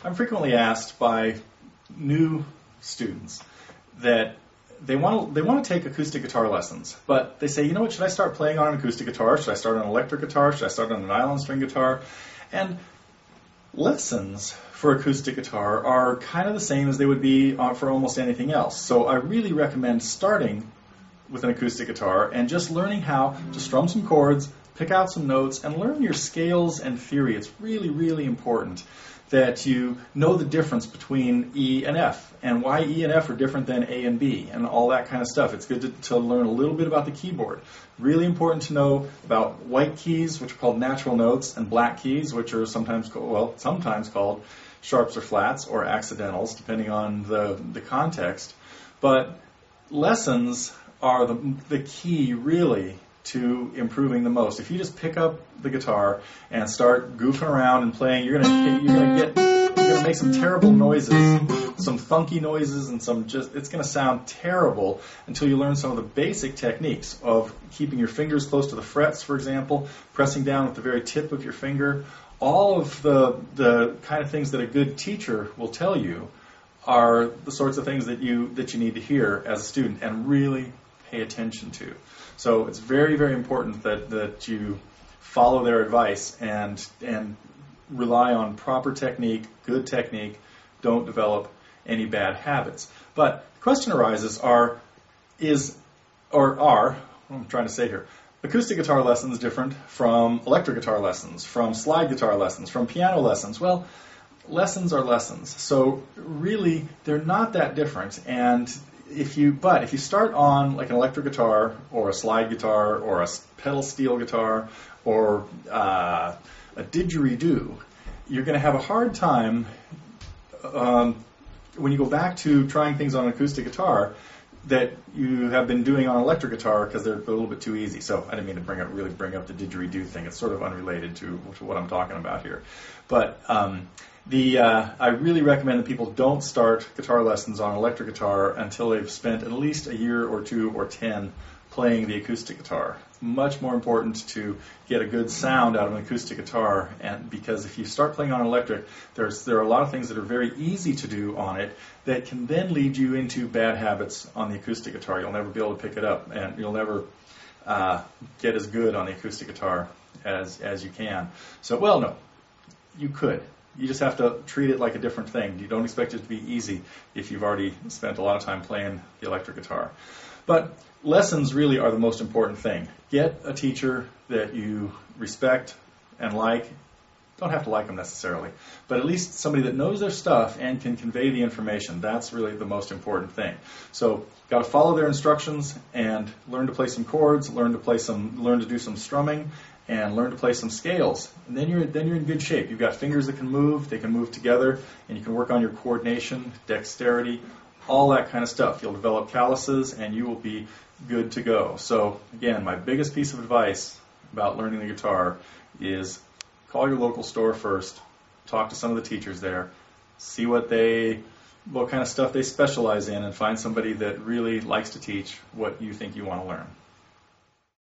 I'm frequently asked by new students that they want to take acoustic guitar lessons, but they say, you know what, should I start playing on an acoustic guitar? Should I start on an electric guitar? Should I start on a nylon string guitar? And lessons for acoustic guitar are kind of the same as they would be for almost anything else. So I really recommend starting with an acoustic guitar and just learning how to strum some chords, pick out some notes, and learn your scales and theory. It's really, really important that you know the difference between E and F, and why E and F are different than A and B, and all that kind of stuff. It's good to learn a little bit about the keyboard. Really important to know about white keys, which are called natural notes, and black keys, which are sometimes called sharps or flats or accidentals, depending on the context. But lessons are the key, really, to improving the most. If you just pick up the guitar and start goofing around and playing, you're gonna make some terrible noises, some funky noises, and it's gonna sound terrible until you learn some of the basic techniques of keeping your fingers close to the frets, for example, pressing down with the very tip of your finger. All of the kind of things that a good teacher will tell you are the sorts of things that you need to hear as a student and really pay attention to. So it's very, very important that you follow their advice and rely on proper technique, good technique. Don't develop any bad habits. But the question arises, what I'm trying to say here, acoustic guitar lessons different from electric guitar lessons, from slide guitar lessons, from piano lessons? Well, lessons are lessons. So really, they're not that different. And if you start on like an electric guitar or a slide guitar or a pedal steel guitar or a didgeridoo, you're going to have a hard time when you go back to trying things on an acoustic guitar that you have been doing on an electric guitar because they're a little bit too easy. So I didn't mean to bring up the didgeridoo thing. It's sort of unrelated to what I'm talking about here. But I really recommend that people don't start guitar lessons on electric guitar until they've spent at least a year or 2 or 10 playing the acoustic guitar. It's much more important to get a good sound out of an acoustic guitar, and because if you start playing on electric, there are a lot of things that are very easy to do on it that can then lead you into bad habits on the acoustic guitar. You'll never be able to pick it up, and you'll never get as good on the acoustic guitar as you can. So, well, no, you could. You just have to treat it like a different thing. You don't expect it to be easy if you've already spent a lot of time playing the electric guitar. But lessons really are the most important thing. Get a teacher that you respect and like. Don't have to like them necessarily, but at least somebody that knows their stuff and can convey the information. That's really the most important thing. So, got to follow their instructions and learn to play some chords, learn to do some strumming, and learn to play some scales. And then you're in good shape. You've got fingers that can move, they can move together, and you can work on your coordination, dexterity, all that kind of stuff. You'll develop calluses, and you will be good to go. So, again, my biggest piece of advice about learning the guitar is call your local store first, talk to some of the teachers there, see what kind of stuff they specialize in, and find somebody that really likes to teach what you think you want to learn.